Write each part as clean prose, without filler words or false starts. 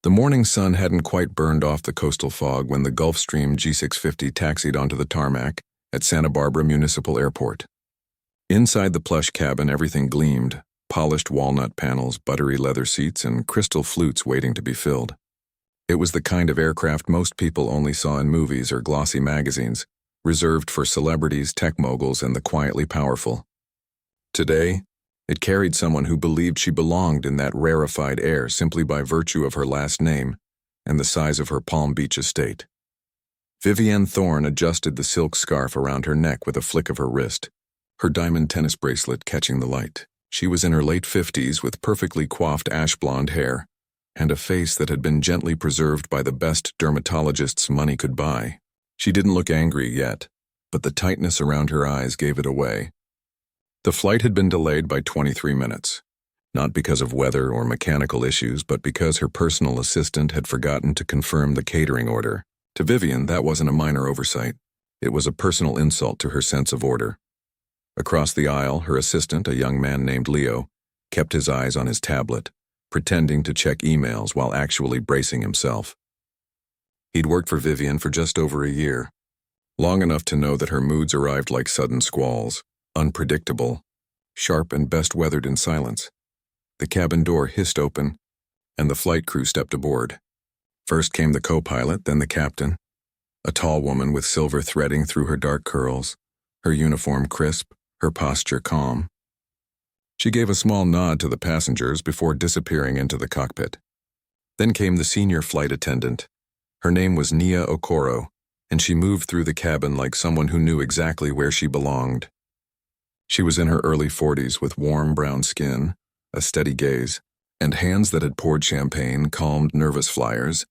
The morning sun hadn't quite burned off the coastal fog when the Gulfstream G650 taxied onto the tarmac at Santa Barbara Municipal Airport. Inside the plush cabin, everything gleamed: polished walnut panels, buttery leather seats, and crystal flutes waiting to be filled. It was the kind of aircraft most people only saw in movies or glossy magazines, reserved for celebrities, tech moguls, and the quietly powerful. Today, it carried someone who believed she belonged in that rarefied air simply by virtue of her last name and the size of her Palm Beach estate. Vivienne Thorne adjusted the silk scarf around her neck with a flick of her wrist, her diamond tennis bracelet catching the light. She was in her late 50s with perfectly coiffed ash blonde hair and a face that had been gently preserved by the best dermatologists money could buy. She didn't look angry yet, but the tightness around her eyes gave it away. The flight had been delayed by 23 minutes, not because of weather or mechanical issues, but because her personal assistant had forgotten to confirm the catering order. To Vivienne, that wasn't a minor oversight. It was a personal insult to her sense of order. Across the aisle, her assistant, a young man named Leo, kept his eyes on his tablet, pretending to check emails while actually bracing himself. He'd worked for Vivienne for just over a year, long enough to know that her moods arrived like sudden squalls, unpredictable, sharp, and best weathered in silence. The cabin door hissed open, and the flight crew stepped aboard. First came the co-pilot, then the captain, a tall woman with silver threading through her dark curls, her uniform crisp, her posture calm. She gave a small nod to the passengers before disappearing into the cockpit. Then came the senior flight attendant. Her name was Nia Okoro, and she moved through the cabin like someone who knew exactly where she belonged. She was in her early 40s with warm brown skin, a steady gaze, and hands that had poured champagne, calmed nervous flyers,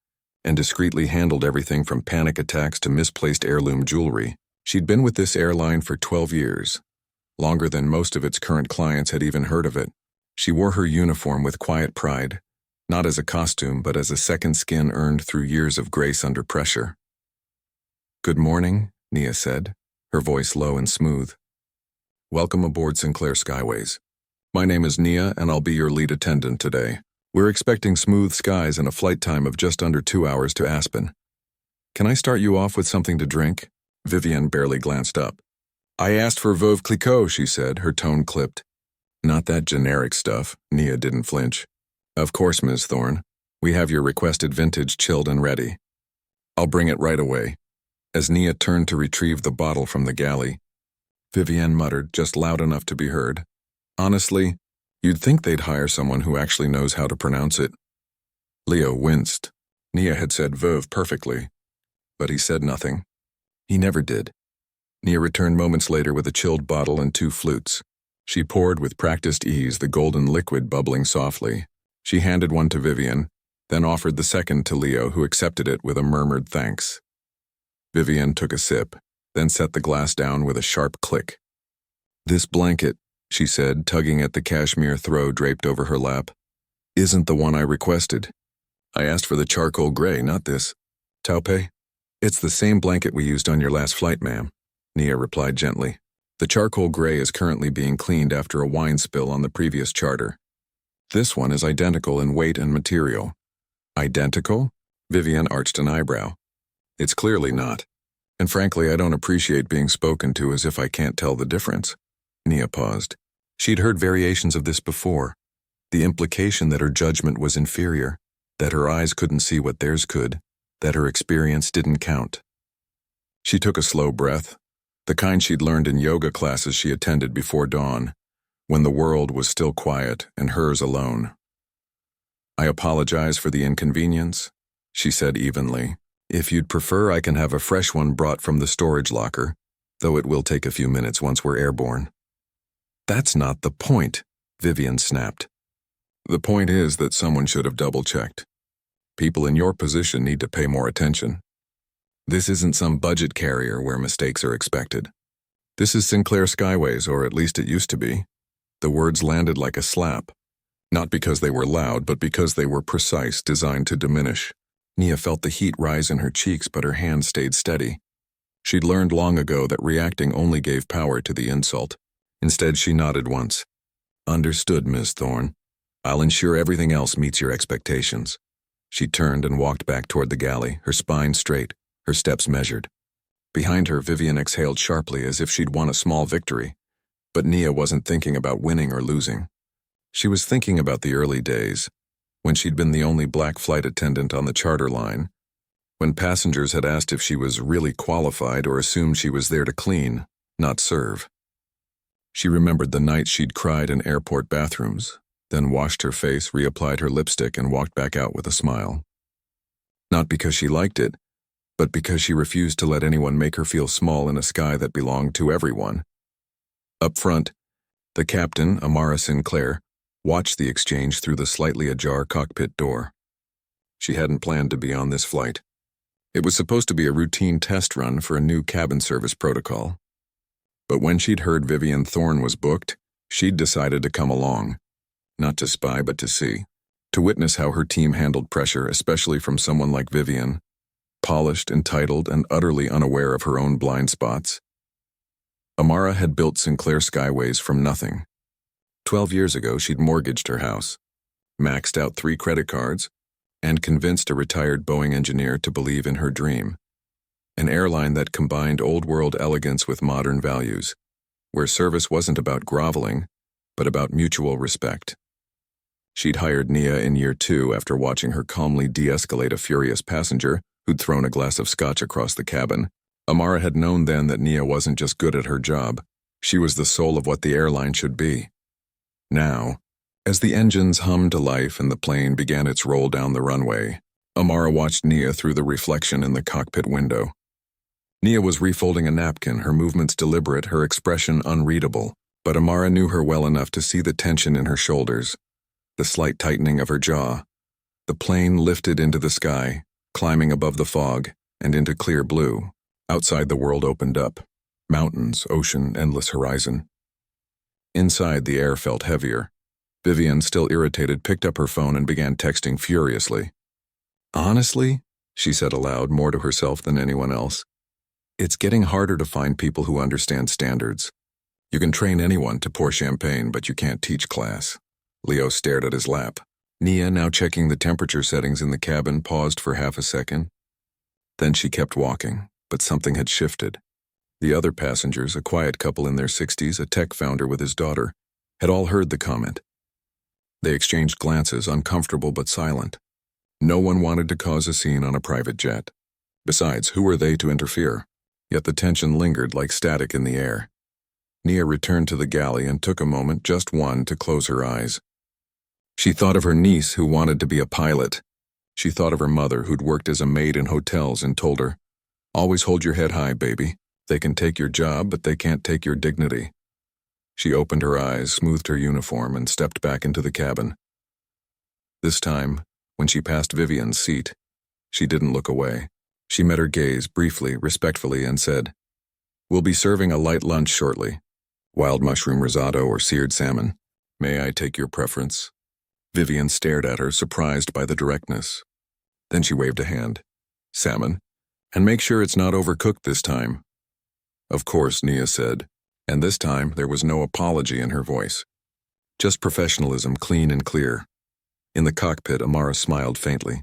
and discreetly handled everything from panic attacks to misplaced heirloom jewelry. She'd been with this airline for 12 years, longer than most of its current clients had even heard of it. She wore her uniform with quiet pride, not as a costume, but as a second skin earned through years of grace under pressure. "Good morning," Nia said, her voice low and smooth. "Welcome aboard Sinclair Skyways. My name is Nia, and I'll be your lead attendant today. We're expecting smooth skies and a flight time of just under 2 hours to Aspen. Can I start you off with something to drink?" Vivienne barely glanced up. "I asked for Veuve Clicquot," she said, her tone clipped. "Not that generic stuff." Nia didn't flinch. "Of course, Ms. Thorne. We have your requested vintage chilled and ready. I'll bring it right away." As Nia turned to retrieve the bottle from the galley, Vivienne muttered, just loud enough to be heard, "Honestly, you'd think they'd hire someone who actually knows how to pronounce it." Leo winced. Nia had said Veuve perfectly, but he said nothing. He never did. Nia returned moments later with a chilled bottle and 2 flutes. She poured with practiced ease, the golden liquid bubbling softly. She handed one to Vivienne, then offered the second to Leo, who accepted it with a murmured thanks. Vivienne took a sip, then set the glass down with a sharp click. "This blanket," she said, tugging at the cashmere throw draped over her lap, "isn't the one I requested. I asked for the charcoal gray, not this. Taupe? It's the same blanket we used on your last flight, ma'am," Nia replied gently. "The charcoal gray is currently being cleaned after a wine spill on the previous charter. This one is identical in weight and material." "Identical?" Vivienne arched an eyebrow. "It's clearly not. And frankly, I don't appreciate being spoken to as if I can't tell the difference." Nia paused. She'd heard variations of this before. The implication that her judgment was inferior, that her eyes couldn't see what theirs could, that her experience didn't count. She took a slow breath, the kind she'd learned in yoga classes she attended before dawn, when the world was still quiet and hers alone. "I apologize for the inconvenience," she said evenly. "If you'd prefer, I can have a fresh one brought from the storage locker, though it will take a few minutes once we're airborne." "That's not the point," Vivienne snapped. "The point is that someone should have double-checked. People in your position need to pay more attention. This isn't some budget carrier where mistakes are expected. This is Sinclair Skyways, or at least it used to be." The words landed like a slap, not because they were loud, but because they were precise, designed to diminish. Nia felt the heat rise in her cheeks, but her hand stayed steady. She'd learned long ago that reacting only gave power to the insult. Instead, she nodded once. "Understood, Ms. Thorne. I'll ensure everything else meets your expectations." She turned and walked back toward the galley, her spine straight, her steps measured. Behind her, Vivian exhaled sharply as if she'd won a small victory. But Nia wasn't thinking about winning or losing. She was thinking about the early days, when she'd been the only black flight attendant on the charter line, when passengers had asked if she was really qualified or assumed she was there to clean, not serve. She remembered the nights she'd cried in airport bathrooms, then washed her face, reapplied her lipstick, and walked back out with a smile. Not because she liked it, but because she refused to let anyone make her feel small in a sky that belonged to everyone. Up front, the captain, Amara Sinclair, watched the exchange through the slightly ajar cockpit door. She hadn't planned to be on this flight. It was supposed to be a routine test run for a new cabin service protocol. But when she'd heard Vivian Thorne was booked, she'd decided to come along. Not to spy, but to see. To witness how her team handled pressure, especially from someone like Vivian, polished, entitled, and utterly unaware of her own blind spots. Amara had built Sinclair Skyways from nothing. 12 years ago, she'd mortgaged her house, maxed out 3 credit cards, and convinced a retired Boeing engineer to believe in her dream. An airline that combined old-world elegance with modern values, where service wasn't about groveling, but about mutual respect. She'd hired Nia in year 2 after watching her calmly de-escalate a furious passenger who'd thrown a glass of scotch across the cabin. Amara had known then that Nia wasn't just good at her job, she was the soul of what the airline should be. Now, as the engines hummed to life and the plane began its roll down the runway, Amara watched Nia through the reflection in the cockpit window. Nia was refolding a napkin, her movements deliberate, her expression unreadable, but Amara knew her well enough to see the tension in her shoulders, the slight tightening of her jaw. The plane lifted into the sky, climbing above the fog and into clear blue. Outside, the world opened up. Mountains, ocean, endless horizon. Inside, the air felt heavier. Vivian, still irritated, picked up her phone and began texting furiously. "Honestly," she said aloud, more to herself than anyone else, "it's getting harder to find people who understand standards. You can train anyone to pour champagne, but you can't teach class." Leo stared at his lap. Nia, now checking the temperature settings in the cabin, paused for half a second. Then she kept walking, but something had shifted. The other passengers, a quiet couple in their 60s, a tech founder with his daughter, had all heard the comment. They exchanged glances, uncomfortable but silent. No one wanted to cause a scene on a private jet. Besides, who were they to interfere? Yet the tension lingered like static in the air. Nia returned to the galley and took a moment, just one, to close her eyes. She thought of her niece who wanted to be a pilot. She thought of her mother who'd worked as a maid in hotels and told her, "Always hold your head high, baby. They can take your job, but they can't take your dignity." She opened her eyes, smoothed her uniform, and stepped back into the cabin. This time, when she passed Vivian's seat, she didn't look away. She met her gaze briefly, respectfully, and said, "We'll be serving a light lunch shortly. Wild mushroom risotto or seared salmon. May I take your preference?" Vivian stared at her, surprised by the directness. Then she waved a hand. "Salmon. And make sure it's not overcooked this time." "Of course," Nia said, and this time there was no apology in her voice. Just professionalism, clean and clear. In the cockpit, Amara smiled faintly.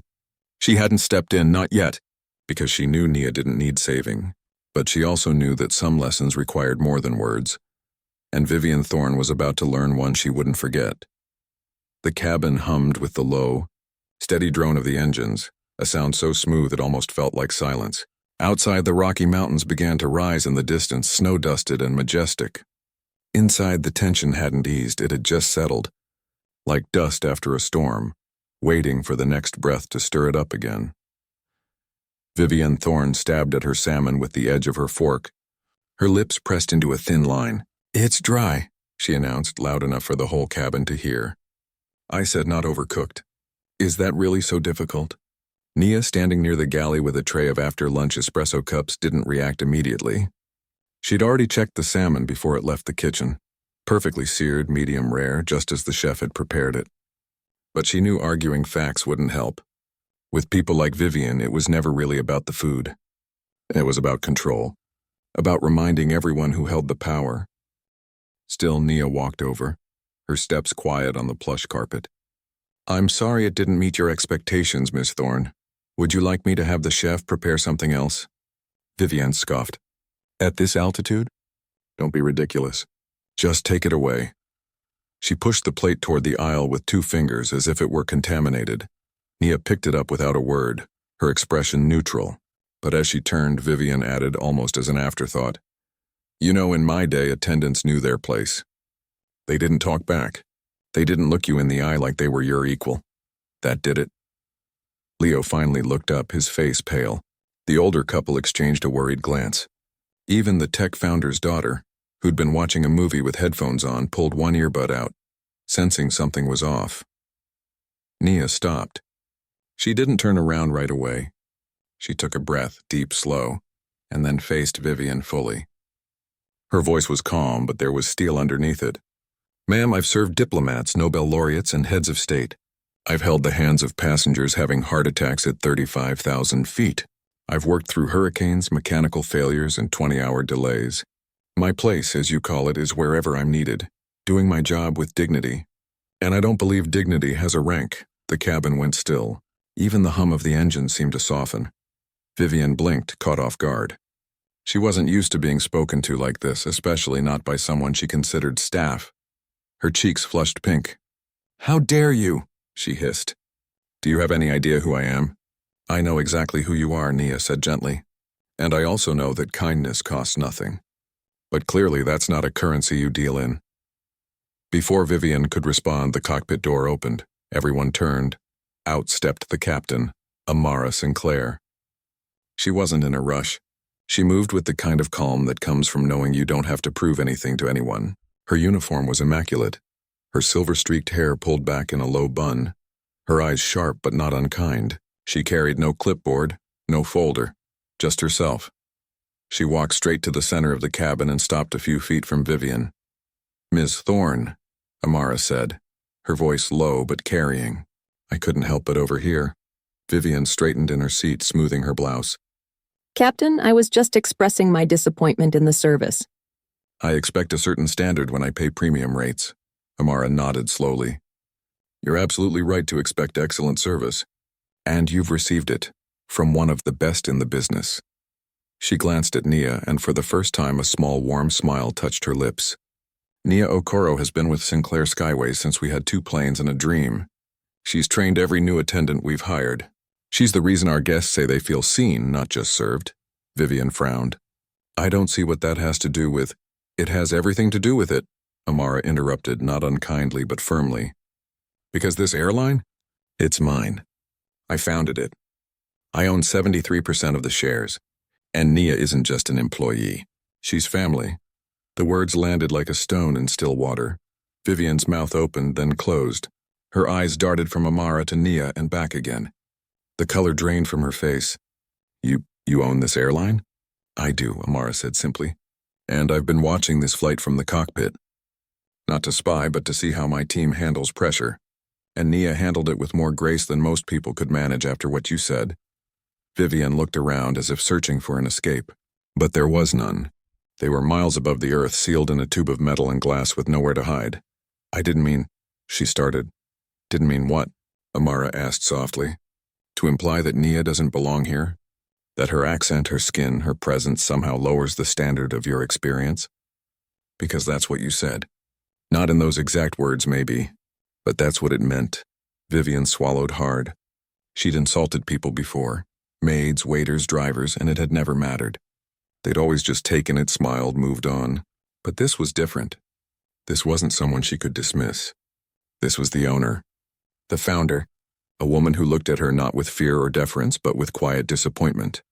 She hadn't stepped in, not yet, because she knew Nia didn't need saving, but she also knew that some lessons required more than words, and Vivian Thorne was about to learn one she wouldn't forget. The cabin hummed with the low, steady drone of the engines, a sound so smooth it almost felt like silence. Outside, the Rocky Mountains began to rise in the distance, snow-dusted and majestic. Inside, the tension hadn't eased, it had just settled, like dust after a storm, waiting for the next breath to stir it up again. Vivian Thorne stabbed at her salmon with the edge of her fork, her lips pressed into a thin line. "It's dry," she announced, loud enough for the whole cabin to hear. "I said not overcooked. Is that really so difficult?" Nia, standing near the galley with a tray of after-lunch espresso cups, didn't react immediately. She'd already checked the salmon before it left the kitchen. Perfectly seared, medium rare, just as the chef had prepared it. But she knew arguing facts wouldn't help. With people like Vivian, it was never really about the food. It was about control, about reminding everyone who held the power. Still, Nia walked over, her steps quiet on the plush carpet. I'm sorry it didn't meet your expectations, Miss Thorne. Would you like me to have the chef prepare something else? Vivian scoffed. At this altitude? Don't be ridiculous. Just take it away. She pushed the plate toward the aisle with 2 fingers as if it were contaminated. Nia picked it up without a word, her expression neutral. But as she turned, Vivian added almost as an afterthought. You know, in my day, attendants knew their place. They didn't talk back. They didn't look you in the eye like they were your equal. That did it. Leo finally looked up, his face pale. The older couple exchanged a worried glance. Even the tech founder's daughter, who'd been watching a movie with headphones on, pulled one earbud out, sensing something was off. Nia stopped. She didn't turn around right away. She took a breath, deep, slow, and then faced Vivian fully. Her voice was calm, but there was steel underneath it. Ma'am, I've served diplomats, Nobel laureates, and heads of state. I've held the hands of passengers having heart attacks at 35,000 feet. I've worked through hurricanes, mechanical failures, and 20-hour delays. My place, as you call it, is wherever I'm needed, doing my job with dignity. And I don't believe dignity has a rank. The cabin went still. Even the hum of the engine seemed to soften. Vivian blinked, caught off guard. She wasn't used to being spoken to like this, especially not by someone she considered staff. Her cheeks flushed pink. How dare you? She hissed. Do you have any idea who I am? I know exactly who you are, Nia said gently. And I also know that kindness costs nothing. But clearly that's not a currency you deal in. Before Vivian could respond, the cockpit door opened. Everyone turned. Out stepped the captain, Amara Sinclair. She wasn't in a rush. She moved with the kind of calm that comes from knowing you don't have to prove anything to anyone. Her uniform was immaculate. Her silver-streaked hair pulled back in a low bun. Her eyes sharp but not unkind. She carried no clipboard, no folder, just herself. She walked straight to the center of the cabin and stopped a few feet from Vivian. Ms. Thorne, Amara said, her voice low but carrying. I couldn't help but overhear. Vivian straightened in her seat, smoothing her blouse. Captain, I was just expressing my disappointment in the service. I expect a certain standard when I pay premium rates. Amara nodded slowly. You're absolutely right to expect excellent service. And you've received it, from one of the best in the business. She glanced at Nia, and for the first time a small warm smile touched her lips. Nia Okoro has been with Sinclair Skyways since we had 2 planes and a dream. She's trained every new attendant we've hired. She's the reason our guests say they feel seen, not just served. Vivian frowned. I don't see what that has to do with... It has everything to do with it, Amara interrupted, not unkindly but firmly. Because this airline? It's mine. I founded it. I own 73% of the shares. And Nia isn't just an employee. She's family. The words landed like a stone in still water. Vivian's mouth opened, then closed. Her eyes darted from Amara to Nia and back again. The color drained from her face. You own this airline? I do, Amara said simply. And I've been watching this flight from the cockpit. Not to spy, but to see how my team handles pressure. And Nia handled it with more grace than most people could manage after what you said. Vivian looked around as if searching for an escape. But there was none. They were miles above the earth, sealed in a tube of metal and glass with nowhere to hide. I didn't mean... She started. Didn't mean what? Amara asked softly. To imply that Nia doesn't belong here? That her accent, her skin, her presence somehow lowers the standard of your experience? Because that's what you said. Not in those exact words, maybe. But that's what it meant. Vivian swallowed hard. She'd insulted people before. Maids, waiters, drivers, and it had never mattered. They'd always just taken it, smiled, moved on. But this was different. This wasn't someone she could dismiss. This was the owner. The founder. A woman who looked at her not with fear or deference, but with quiet disappointment.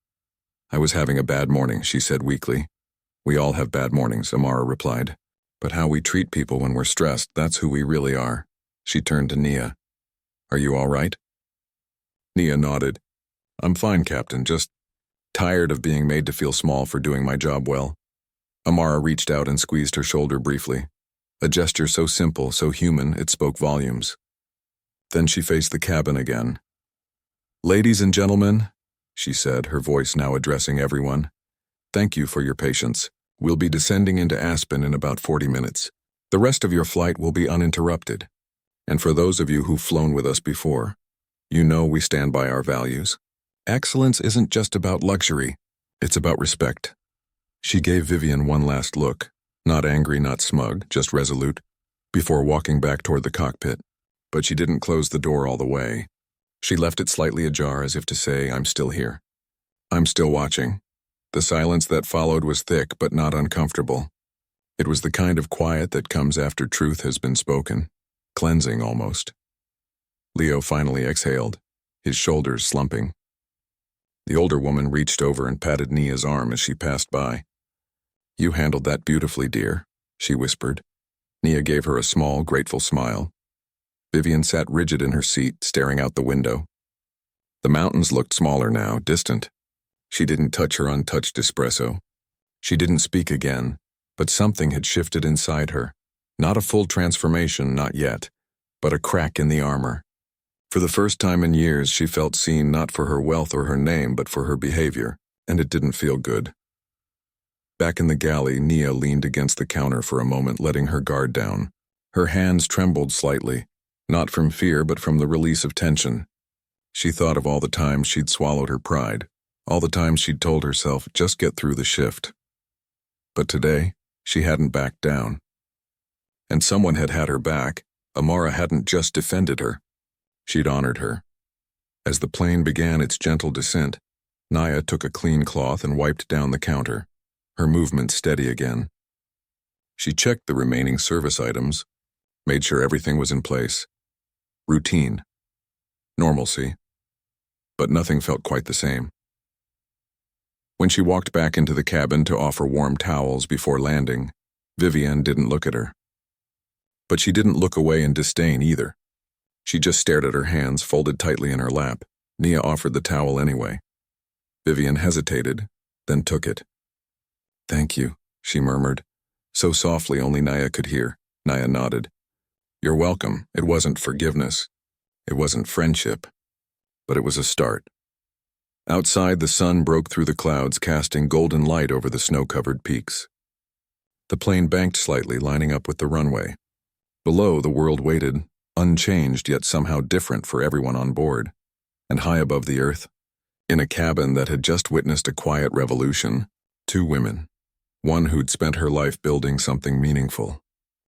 I was having a bad morning, she said weakly. We all have bad mornings, Amara replied. But how we treat people when we're stressed, that's who we really are. She turned to Nia. Are you all right? Nia nodded. I'm fine, Captain, just tired of being made to feel small for doing my job well. Amara reached out and squeezed her shoulder briefly. A gesture so simple, so human, it spoke volumes. Then she faced the cabin again. Ladies and gentlemen, she said, her voice now addressing everyone. Thank you for your patience. We'll be descending into Aspen in about 40 minutes. The rest of your flight will be uninterrupted. And for those of you who've flown with us before, you know we stand by our values. Excellence isn't just about luxury, it's about respect. She gave Vivian one last look, not angry, not smug, just resolute, before walking back toward the cockpit. But she didn't close the door all the way. She left it slightly ajar as if to say, I'm still here. I'm still watching. The silence that followed was thick but not uncomfortable. It was the kind of quiet that comes after truth has been spoken, cleansing almost. Leo finally exhaled, his shoulders slumping. The older woman reached over and patted Nia's arm as she passed by. You handled that beautifully, dear, she whispered. Nia gave her a small, grateful smile. Vivian sat rigid in her seat, staring out the window. The mountains looked smaller now, distant. She didn't touch her untouched espresso. She didn't speak again, but something had shifted inside her. Not a full transformation, not yet, but a crack in the armor. For the first time in years, she felt seen not for her wealth or her name, but for her behavior, and it didn't feel good. Back in the galley, Nia leaned against the counter for a moment, letting her guard down. Her hands trembled slightly, not from fear, but from the release of tension. She thought of all the times she'd swallowed her pride, all the times she'd told herself, just get through the shift. But today, she hadn't backed down. And someone had had her back. Amara hadn't just defended her. She'd honored her. As the plane began its gentle descent, Nia took a clean cloth and wiped down the counter, her movement steady again. She checked the remaining service items, made sure everything was in place. Routine. Normalcy. But nothing felt quite the same. When she walked back into the cabin to offer warm towels before landing, Vivian didn't look at her. But she didn't look away in disdain either. She just stared at her hands folded tightly in her lap. Nia offered the towel anyway. Vivian hesitated, then took it. Thank you, she murmured, so softly only Nia could hear. Nia nodded. You're welcome. It wasn't forgiveness. It wasn't friendship. But it was a start. Outside, the sun broke through the clouds, casting golden light over the snow-covered peaks. The plane banked slightly, lining up with the runway. Below, the world waited, unchanged yet somehow different for everyone on board. And high above the earth, in a cabin that had just witnessed a quiet revolution, two women. One who'd spent her life building something meaningful,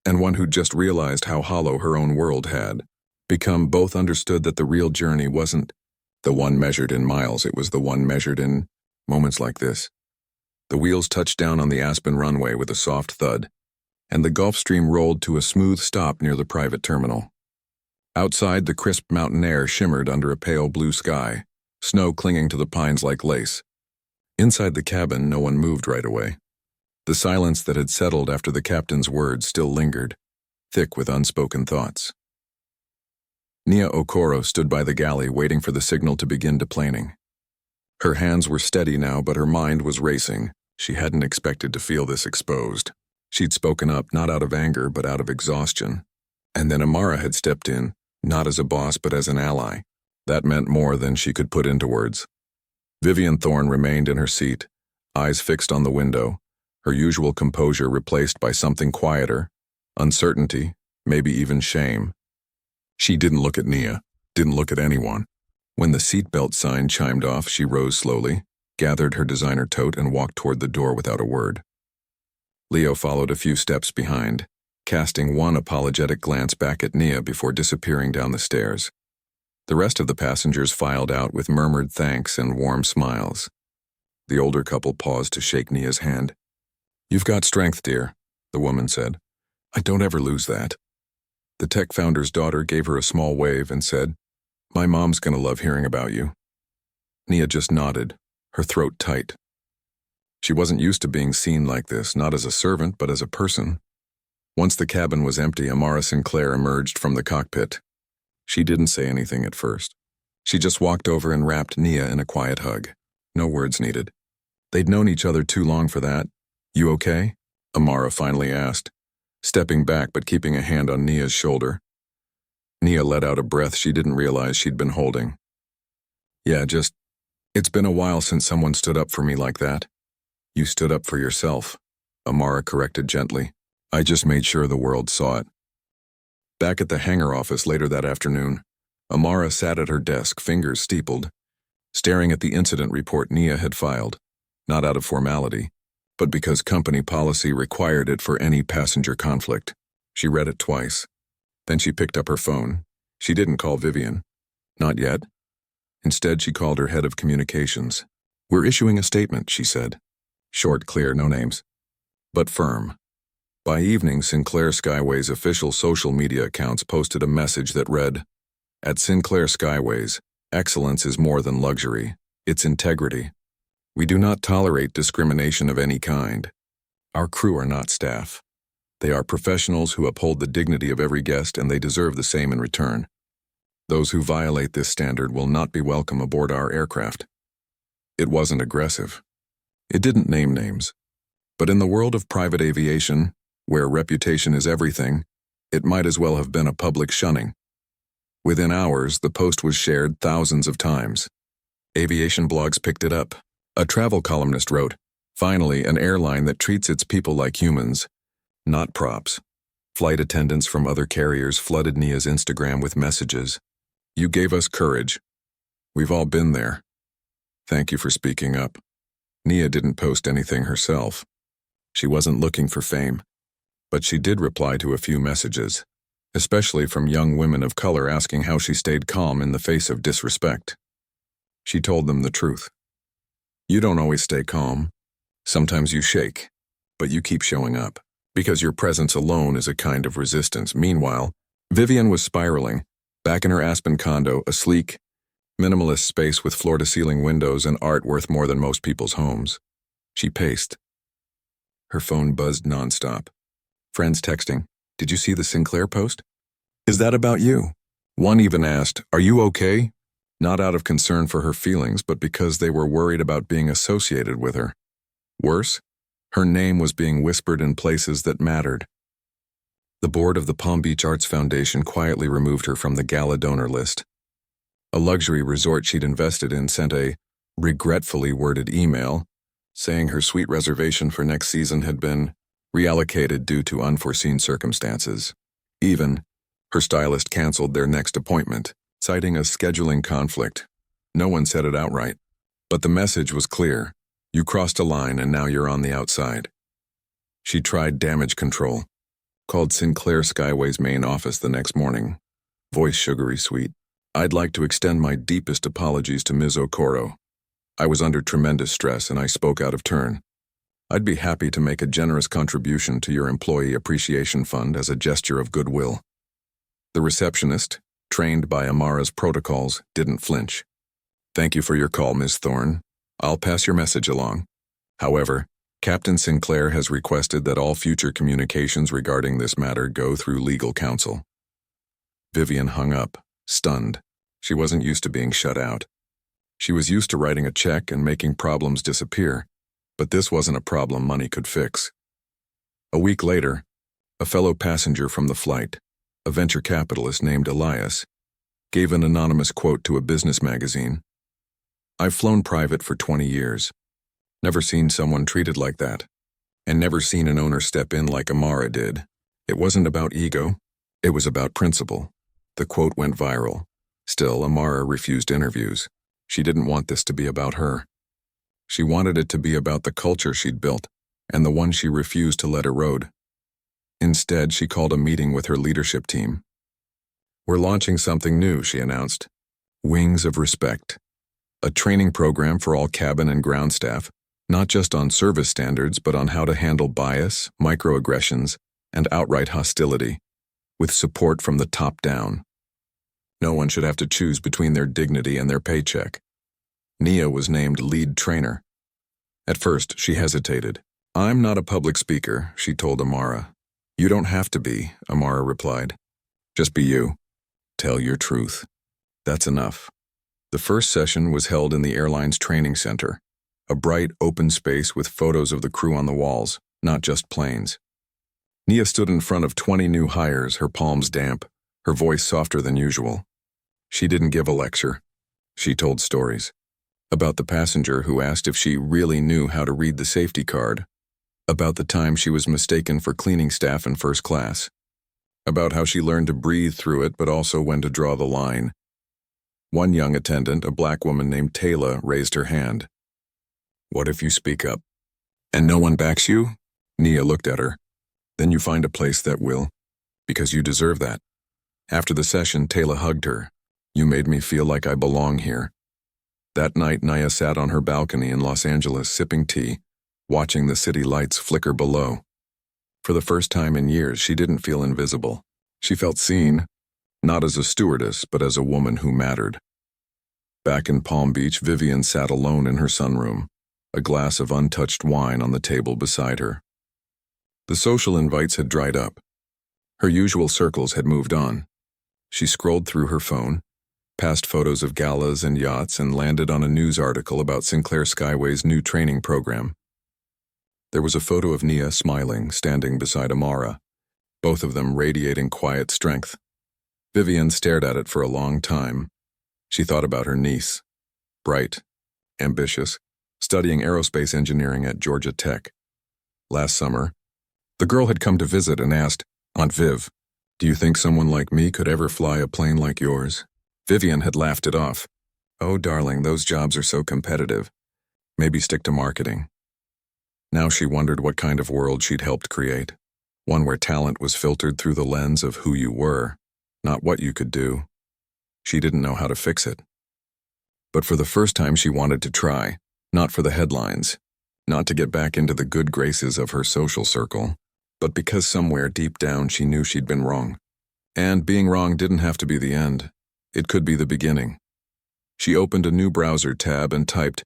and one who'd just realized how hollow her own world had become. Both understood that the real journey wasn't the one measured in miles, it was the one measured in moments like this. The wheels touched down on the Aspen runway with a soft thud, and the Gulfstream rolled to a smooth stop near the private terminal. Outside, the crisp mountain air shimmered under a pale blue sky, snow clinging to the pines like lace. Inside the cabin, no one moved right away. The silence that had settled after the captain's words still lingered, thick with unspoken thoughts. Nia Okoro stood by the galley waiting for the signal to begin deplaning. Her hands were steady now, but her mind was racing. She hadn't expected to feel this exposed. She'd spoken up not out of anger, but out of exhaustion. And then Amara had stepped in, not as a boss, but as an ally. That meant more than she could put into words. Vivian Thorne remained in her seat, eyes fixed on the window, her usual composure replaced by something quieter, uncertainty, maybe even shame. She didn't look at Nia, didn't look at anyone. When the seatbelt sign chimed off, she rose slowly, gathered her designer tote, and walked toward the door without a word. Leo followed a few steps behind, casting one apologetic glance back at Nia before disappearing down the stairs. The rest of the passengers filed out with murmured thanks and warm smiles. The older couple paused to shake Nia's hand. You've got strength, dear, the woman said. I don't ever lose that. The tech founder's daughter gave her a small wave and said, My mom's gonna love hearing about you. Nia just nodded, her throat tight. She wasn't used to being seen like this, not as a servant, but as a person. Once the cabin was empty, Amara Sinclair emerged from the cockpit. She didn't say anything at first. She just walked over and wrapped Nia in a quiet hug. No words needed. They'd known each other too long for that. You okay? Amara finally asked, stepping back but keeping a hand on Nia's shoulder. Nia let out a breath she didn't realize she'd been holding. Yeah, it's been a while since someone stood up for me like that. You stood up for yourself, Amara corrected gently. I just made sure the world saw it. Back at the hangar office later that afternoon, Amara sat at her desk, fingers steepled, staring at the incident report Nia had filed, not out of formality, but because company policy required it for any passenger conflict. She read it twice. Then she picked up her phone. She didn't call Vivian. Not yet. Instead, she called her head of communications. "We're issuing a statement," she said. Short, clear, no names. But firm. By evening, Sinclair Skyway's official social media accounts posted a message that read, "At Sinclair Skyways, excellence is more than luxury. It's integrity. We do not tolerate discrimination of any kind. Our crew are not staff. They are professionals who uphold the dignity of every guest, and they deserve the same in return. Those who violate this standard will not be welcome aboard our aircraft." It wasn't aggressive. It didn't name names. But in the world of private aviation, where reputation is everything, it might as well have been a public shunning. Within hours, the post was shared thousands of times. Aviation blogs picked it up. A travel columnist wrote, "Finally, an airline that treats its people like humans, not props." Flight attendants from other carriers flooded Nia's Instagram with messages. "You gave us courage. We've all been there. Thank you for speaking up." Nia didn't post anything herself. She wasn't looking for fame. But she did reply to a few messages, especially from young women of color asking how she stayed calm in the face of disrespect. She told them the truth. You don't always stay calm. Sometimes you shake, but you keep showing up, because your presence alone is a kind of resistance. Meanwhile, Vivian was spiraling, back in her Aspen condo, a sleek, minimalist space with floor-to-ceiling windows and art worth more than most people's homes. She paced. Her phone buzzed nonstop. Friends texting, "Did you see the Sinclair post? Is that about you?" One even asked, "Are you okay?" Not out of concern for her feelings, but because they were worried about being associated with her. Worse, her name was being whispered in places that mattered. The board of the Palm Beach Arts Foundation quietly removed her from the gala donor list. A luxury resort she'd invested in sent a regretfully worded email saying her suite reservation for next season had been reallocated due to unforeseen circumstances. Even, her stylist canceled their next appointment, citing a scheduling conflict. No one said it outright, but the message was clear. You crossed a line and now you're on the outside. She tried damage control, called Sinclair Skyway's main office the next morning. Voice sugary sweet. "I'd like to extend my deepest apologies to Ms. Okoro. I was under tremendous stress and I spoke out of turn. I'd be happy to make a generous contribution to your Employee Appreciation Fund as a gesture of goodwill." The receptionist, trained by Amara's protocols, didn't flinch. "Thank you for your call, Ms. Thorne. I'll pass your message along. However, Captain Sinclair has requested that all future communications regarding this matter go through legal counsel." Vivian hung up, stunned. She wasn't used to being shut out. She was used to writing a check and making problems disappear, but this wasn't a problem money could fix. A week later, a fellow passenger from the flight, a venture capitalist named Elias, gave an anonymous quote to a business magazine. "I've flown private for 20 years. Never seen someone treated like that, and never seen an owner step in like Amara did. It wasn't about ego, it was about principle." The quote went viral. Still, Amara refused interviews. She didn't want this to be about her. She wanted it to be about the culture she'd built, and the one she refused to let erode. Instead, she called a meeting with her leadership team. "We're launching something new," she announced. "Wings of Respect. A training program for all cabin and ground staff, not just on service standards, but on how to handle bias, microaggressions, and outright hostility, with support from the top down. No one should have to choose between their dignity and their paycheck." Nia was named lead trainer. At first, she hesitated. "I'm not a public speaker," she told Amara. "You don't have to be," Amara replied. "Just be you. Tell your truth. That's enough." The first session was held in the airline's training center, a bright, open space with photos of the crew on the walls, not just planes. Nia stood in front of 20 new hires, her palms damp, her voice softer than usual. She didn't give a lecture. She told stories. About the passenger who asked if she really knew how to read the safety card. About the time she was mistaken for cleaning staff in first class. about how she learned to breathe through it but also when to draw the line. One young attendant, a black woman named Taylor, raised her hand. "What if you speak up? And no one backs you?" Nia looked at her. "Then you find a place that will, because you deserve that." After the session, Taylor hugged her. "You made me feel like I belong here." That night, Nia sat on her balcony in Los Angeles sipping tea, watching the city lights flicker below. For the first time in years, she didn't feel invisible. She felt seen, not as a stewardess, but as a woman who mattered. Back in Palm Beach, Vivian sat alone in her sunroom, a glass of untouched wine on the table beside her. The social invites had dried up. Her usual circles had moved on. She scrolled through her phone, passed photos of galas and yachts, and landed on a news article about Sinclair Skyway's new training program. There was a photo of Nia smiling, standing beside Amara, both of them radiating quiet strength. Vivian stared at it for a long time. She thought about her niece, bright, ambitious, studying aerospace engineering at Georgia Tech. Last summer, the girl had come to visit and asked, "Aunt Viv, do you think someone like me could ever fly a plane like yours?" Vivian had laughed it off. "Oh, darling, those jobs are so competitive. Maybe stick to marketing." Now she wondered what kind of world she'd helped create. One where talent was filtered through the lens of who you were, not what you could do. She didn't know how to fix it. But for the first time she wanted to try, not for the headlines, not to get back into the good graces of her social circle, but because somewhere deep down she knew she'd been wrong. And being wrong didn't have to be the end. It could be the beginning. She opened a new browser tab and typed,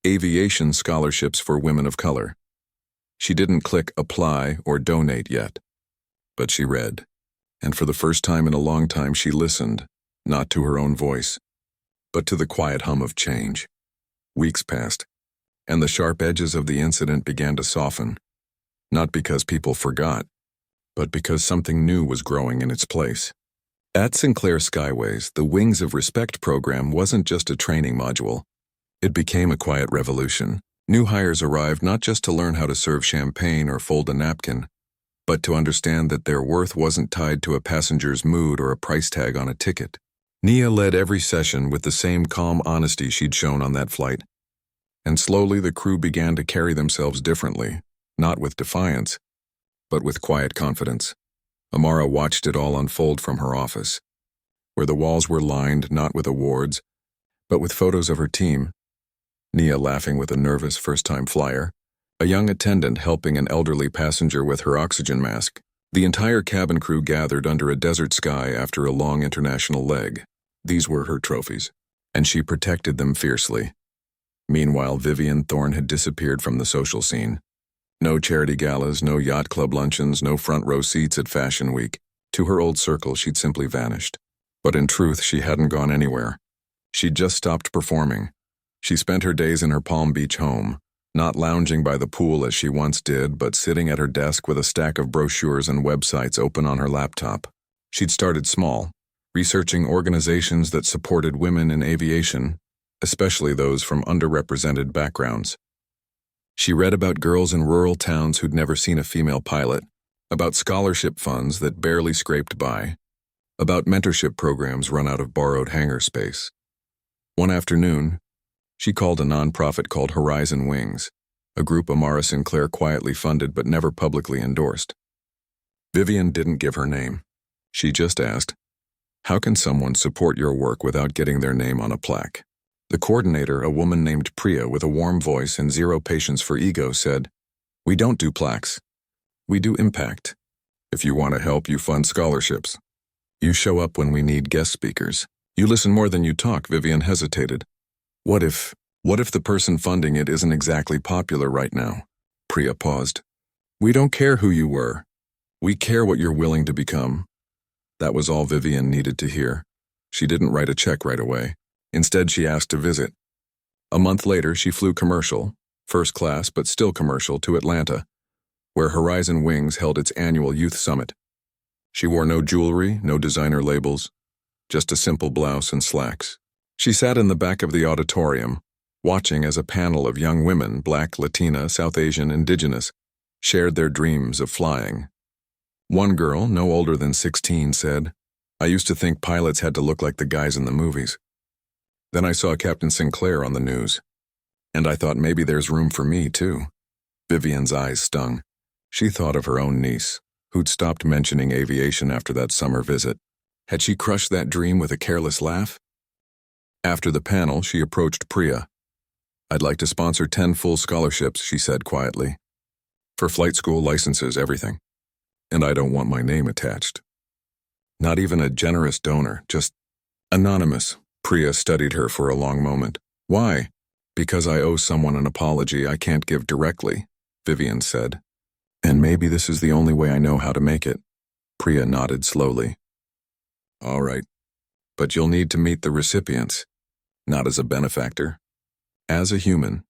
"Aviation Scholarships for Women of Color." She didn't click apply or donate yet, but she read. And for the first time in a long time she listened, not to her own voice, but to the quiet hum of change. Weeks passed, and the sharp edges of the incident began to soften, not because people forgot, but because something new was growing in its place. At Sinclair Skyways, the Wings of Respect program wasn't just a training module. It became a quiet revolution. New hires arrived not just to learn how to serve champagne or fold a napkin, but to understand that their worth wasn't tied to a passenger's mood or a price tag on a ticket. Nia led every session with the same calm honesty she'd shown on that flight. And slowly the crew began to carry themselves differently, not with defiance, but with quiet confidence. Amara watched it all unfold from her office, where the walls were lined not with awards, but with photos of her team. Nia laughing with a nervous first-time flyer, a young attendant helping an elderly passenger with her oxygen mask. The entire cabin crew gathered under a desert sky after a long international leg. These were her trophies, and she protected them fiercely. Meanwhile, Vivian Thorne had disappeared from the social scene. No charity galas, no yacht club luncheons, no front row seats at Fashion Week. To her old circle, she'd simply vanished. But in truth, she hadn't gone anywhere. She'd just stopped performing. She spent her days in her Palm Beach home, not lounging by the pool as she once did, but sitting at her desk with a stack of brochures and websites open on her laptop. She'd started small, researching organizations that supported women in aviation, especially those from underrepresented backgrounds. She read about girls in rural towns who'd never seen a female pilot, about scholarship funds that barely scraped by, about mentorship programs run out of borrowed hangar space. One afternoon, she called a nonprofit called Horizon Wings, a group Amara Sinclair quietly funded but never publicly endorsed. Vivian didn't give her name. She just asked, "How can someone support your work without getting their name on a plaque?" The coordinator, a woman named Priya with a warm voice and zero patience for ego, said, "We don't do plaques. We do impact. If you want to help, you fund scholarships. You show up when we need guest speakers. You listen more than you talk." Vivian hesitated. What if the person funding it isn't exactly popular right now? Priya paused. "We don't care who you were. We care what you're willing to become." That was all Vivian needed to hear. She didn't write a check right away. Instead, she asked to visit. A month later, she flew commercial, first class but still commercial, to Atlanta, where Horizon Wings held its annual youth summit. She wore no jewelry, no designer labels, just a simple blouse and slacks. She sat in the back of the auditorium, watching as a panel of young women, Black, Latina, South Asian, Indigenous, shared their dreams of flying. One girl, no older than 16, said, "I used to think pilots had to look like the guys in the movies. Then I saw Captain Sinclair on the news, and I thought maybe there's room for me, too." Vivian's eyes stung. She thought of her own niece, who'd stopped mentioning aviation after that summer visit. Had she crushed that dream with a careless laugh? After the panel, she approached Priya. "I'd like to sponsor 10 full scholarships," she said quietly. "For flight school, licenses, everything. And I don't want my name attached. Not even a generous donor, just anonymous." Priya studied her for a long moment. "Why?" "Because I owe someone an apology I can't give directly," Vivian said. "And maybe this is the only way I know how to make it." Priya nodded slowly. "All right. But you'll need to meet the recipients. Not as a benefactor. As a human."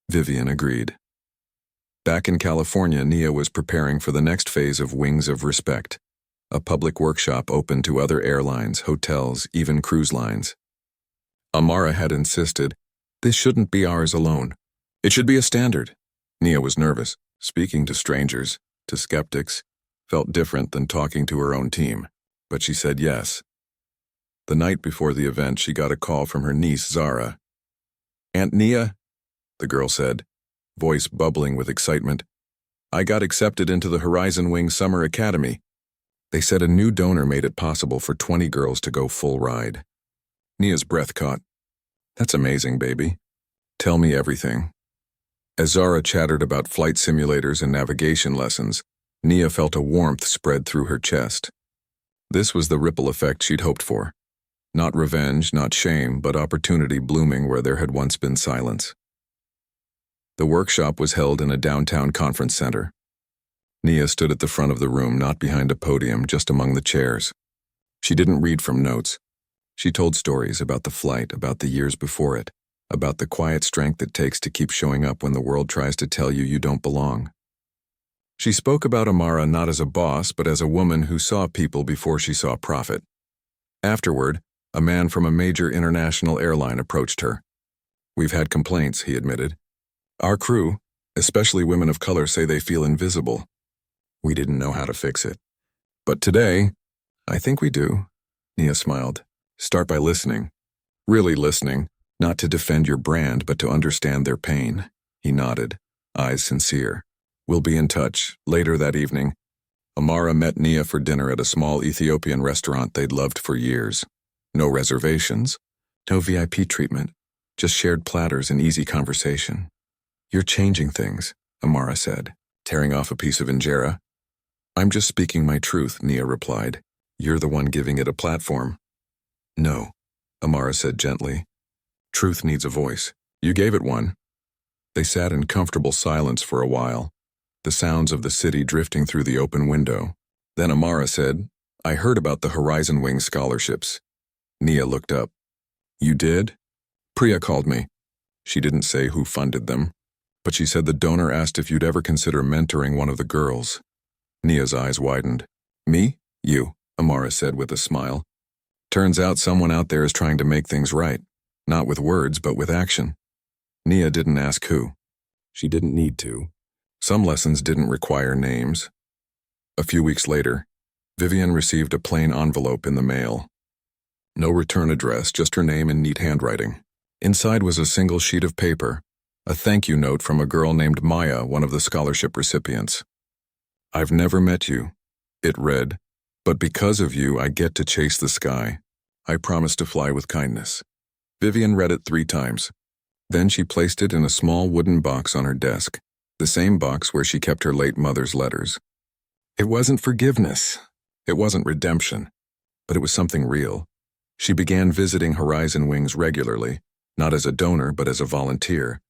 Vivian agreed. Back in California, Nia was preparing for the next phase of Wings of Respect, a public workshop open to other airlines, hotels, even cruise lines. Amara had insisted, "This shouldn't be ours alone. It should be a standard." Nia was nervous. Speaking to strangers, to skeptics, felt different than talking to her own team, but she said yes. The night before the event, she got a call from her niece, Zara. "Aunt Nia," the girl said, voice bubbling with excitement, "I got accepted into the Horizon Wing Summer Academy. They said a new donor made it possible for 20 girls to go full ride." Nia's breath caught. "That's amazing, baby. Tell me everything." As Zara chattered about flight simulators and navigation lessons, Nia felt a warmth spread through her chest. This was the ripple effect she'd hoped for. Not revenge, not shame, but opportunity blooming where there had once been silence. The workshop was held in a downtown conference center. Nia stood at the front of the room, not behind a podium, just among the chairs. She didn't read from notes. She told stories about the flight, about the years before it, about the quiet strength it takes to keep showing up when the world tries to tell you you don't belong. She spoke about Amara not as a boss, but as a woman who saw people before she saw profit. Afterward, a man from a major international airline approached her. "We've had complaints," he admitted. "Our crew, especially women of color, say they feel invisible. We didn't know how to fix it. But today, I think we do." Nia smiled. "Start by listening. Really listening, not to defend your brand, but to understand their pain." He nodded, eyes sincere. "We'll be in touch." Later that evening, Amara met Nia for dinner at a small Ethiopian restaurant they'd loved for years. No reservations, no VIP treatment, just shared platters and easy conversation. "You're changing things," Amara said, tearing off a piece of injera. "I'm just speaking my truth," Nia replied. "You're the one giving it a platform." "No," Amara said gently. "Truth needs a voice. You gave it one." They sat in comfortable silence for a while, the sounds of the city drifting through the open window. Then Amara said, "I heard about the Horizon Wing scholarships." Nia looked up. "You did?" "Priya called me. She didn't say who funded them, but she said the donor asked if you'd ever consider mentoring one of the girls." Nia's eyes widened. "Me? You," Amara said with a smile. "Turns out someone out there is trying to make things right, not with words, but with action." Nia didn't ask who. She didn't need to. Some lessons didn't require names. A few weeks later, Vivian received a plain envelope in the mail. No return address, just her name in neat handwriting. Inside was a single sheet of paper, a thank you note from a girl named Maya, one of the scholarship recipients. "I've never met you," it read, "but because of you, I get to chase the sky. I promise to fly with kindness." Vivian read it 3 times. Then she placed it in a small wooden box on her desk, the same box where she kept her late mother's letters. It wasn't forgiveness. It wasn't redemption. But it was something real. She began visiting Horizon Wings regularly, not as a donor, but as a volunteer.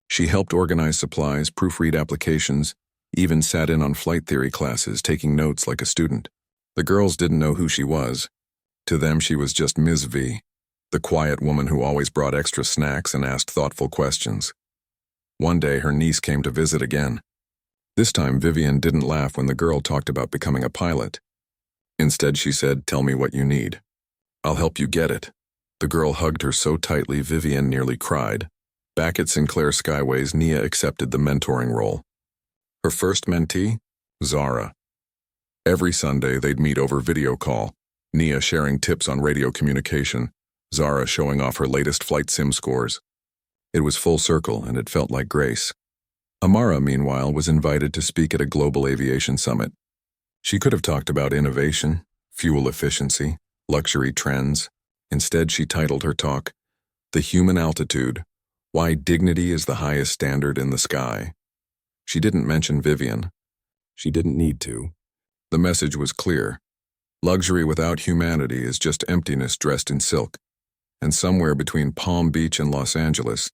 She helped organize supplies, proofread applications, even sat in on flight theory classes, taking notes like a student. The girls didn't know who she was. To them, she was just Ms. V, the quiet woman who always brought extra snacks and asked thoughtful questions. One day, her niece came to visit again. This time, Vivian didn't laugh when the girl talked about becoming a pilot. Instead, she said, "Tell me what you need. I'll help you get it." The girl hugged her so tightly, Vivian nearly cried. Back at Sinclair Skyways, Nia accepted the mentoring role. Her first mentee? Zara. Every Sunday, they'd meet over video call, Nia sharing tips on radio communication, Zara showing off her latest flight sim scores. It was full circle, and it felt like grace. Amara, meanwhile, was invited to speak at a global aviation summit. She could have talked about innovation, fuel efficiency, luxury trends. Instead, she titled her talk, "The Human Altitude: Why Dignity is the Highest Standard in the Sky." She didn't mention Vivian. She didn't need to. The message was clear. Luxury without humanity is just emptiness dressed in silk. And somewhere between Palm Beach and Los Angeles,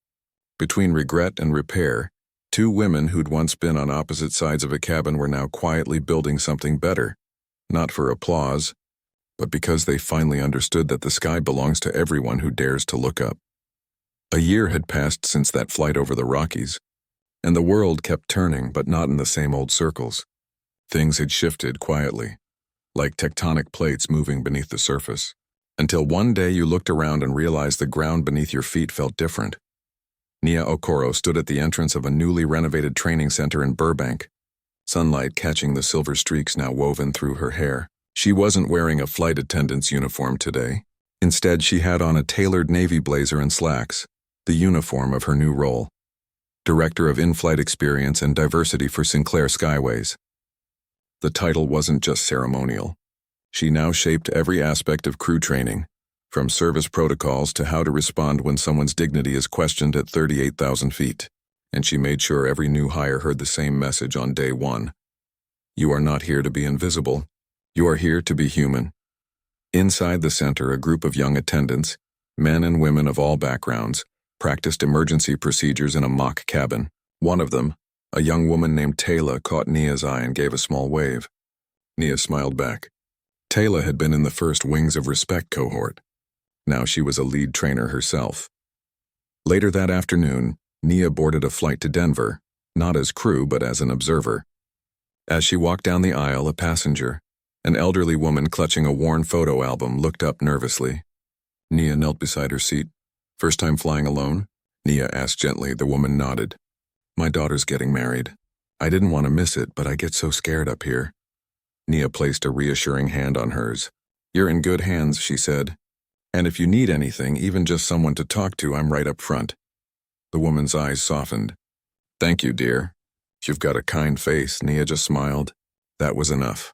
between regret and repair, two women who'd once been on opposite sides of a cabin were now quietly building something better, not for applause, but because they finally understood that the sky belongs to everyone who dares to look up. A year had passed since that flight over the Rockies, and the world kept turning, but not in the same old circles. Things had shifted quietly, like tectonic plates moving beneath the surface, until one day you looked around and realized the ground beneath your feet felt different. Nia Okoro stood at the entrance of a newly renovated training center in Burbank, sunlight catching the silver streaks now woven through her hair. She wasn't wearing a flight attendant's uniform today. Instead, she had on a tailored navy blazer and slacks, the uniform of her new role, Director of In-Flight Experience and Diversity for Sinclair Skyways. The title wasn't just ceremonial. She now shaped every aspect of crew training, from service protocols to how to respond when someone's dignity is questioned at 38,000 feet. And she made sure every new hire heard the same message on day one. You are not here to be invisible. You are here to be human. Inside the center, a group of young attendants, men and women of all backgrounds, practiced emergency procedures in a mock cabin. One of them, a young woman named Taylor, caught Nia's eye and gave a small wave. Nia smiled back. Taylor had been in the first Wings of Respect cohort. Now she was a lead trainer herself. Later that afternoon, Nia boarded a flight to Denver, not as crew but as an observer. As she walked down the aisle, a passenger, an elderly woman clutching a worn photo album, looked up nervously. Nia knelt beside her seat. "First time flying alone?" Nia asked gently. The woman nodded. "My daughter's getting married. I didn't want to miss it, but I get so scared up here." Nia placed a reassuring hand on hers. "You're in good hands," she said. "And if you need anything, even just someone to talk to, I'm right up front." The woman's eyes softened. "Thank you, dear. You've got a kind face," Nia just smiled. That was enough.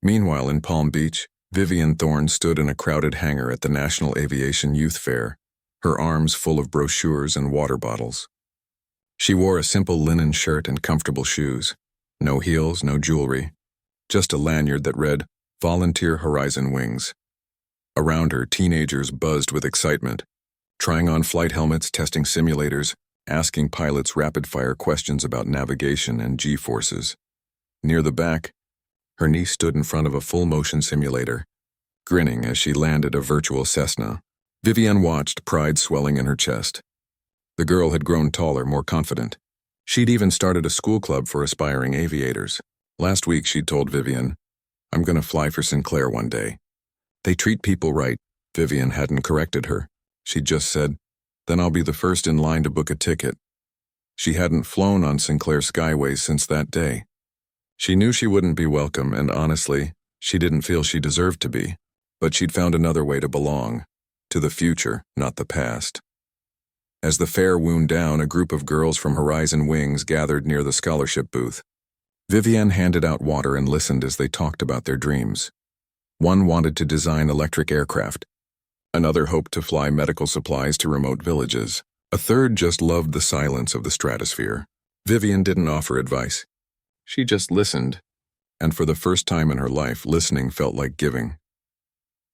Meanwhile, in Palm Beach, Vivian Thorne stood in a crowded hangar at the National Aviation Youth Fair, her arms full of brochures and water bottles. She wore a simple linen shirt and comfortable shoes. No heels, no jewelry. Just a lanyard that read, "Volunteer Horizon Wings." Around her, teenagers buzzed with excitement, trying on flight helmets, testing simulators, asking pilots rapid-fire questions about navigation and G-forces. Near the back, her niece stood in front of a full-motion simulator, grinning as she landed a virtual Cessna. Vivian watched, pride swelling in her chest. The girl had grown taller, more confident. She'd even started a school club for aspiring aviators. Last week, she'd told Vivian, "I'm going to fly for Sinclair one day." "They treat people right." Vivian hadn't corrected her. She'd just said, "Then I'll be the first in line to book a ticket." She hadn't flown on Sinclair Skyways since that day. She knew she wouldn't be welcome, and honestly, she didn't feel she deserved to be. But she'd found another way to belong. To the future, not the past. As the fair wound down, a group of girls from Horizon Wings gathered near the scholarship booth. Vivian handed out water and listened as they talked about their dreams. One wanted to design electric aircraft. Another hoped to fly medical supplies to remote villages. A third just loved the silence of the stratosphere. Vivian didn't offer advice. She just listened, and for the first time in her life, listening felt like giving.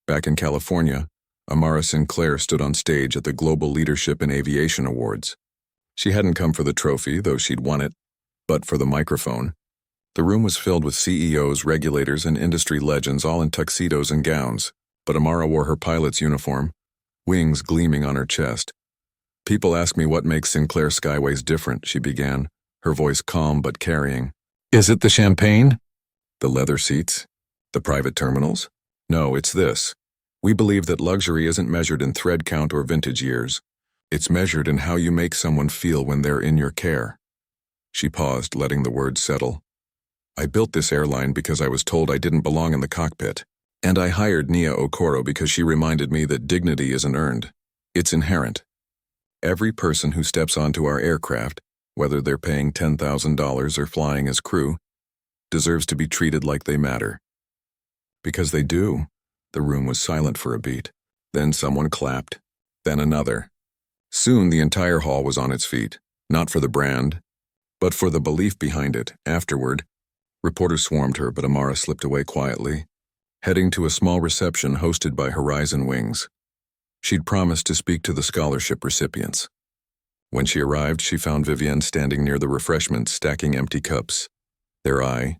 Back in California, Amara Sinclair stood on stage at the Global Leadership in Aviation Awards. She hadn't come for the trophy, though she'd won it, but for the microphone. The room was filled with CEOs, regulators, and industry legends, all in tuxedos and gowns, but Amara wore her pilot's uniform, wings gleaming on her chest. "People ask me what makes Sinclair Skyways different," she began, her voice calm but carrying. "Is it the champagne? The leather seats? The private terminals? No, it's this. We believe that luxury isn't measured in thread count or vintage years. It's measured in how you make someone feel when they're in your care." She paused, letting the words settle. I built this airline because I was told I didn't belong in the cockpit. And I hired Nia Okoro because she reminded me that dignity isn't earned. It's inherent. Every person who steps onto our aircraft, whether they're paying $10,000 or flying as crew, deserves to be treated like they matter. Because they do. The room was silent for a beat. Then someone clapped. Then another. Soon the entire hall was on its feet, not for the brand, but for the belief behind it. Afterward, reporters swarmed her, but Amara slipped away quietly, heading to a small reception hosted by Horizon Wings. She'd promised to speak to the scholarship recipients. When she arrived, she found Vivienne standing near the refreshments, stacking empty cups. Their eye,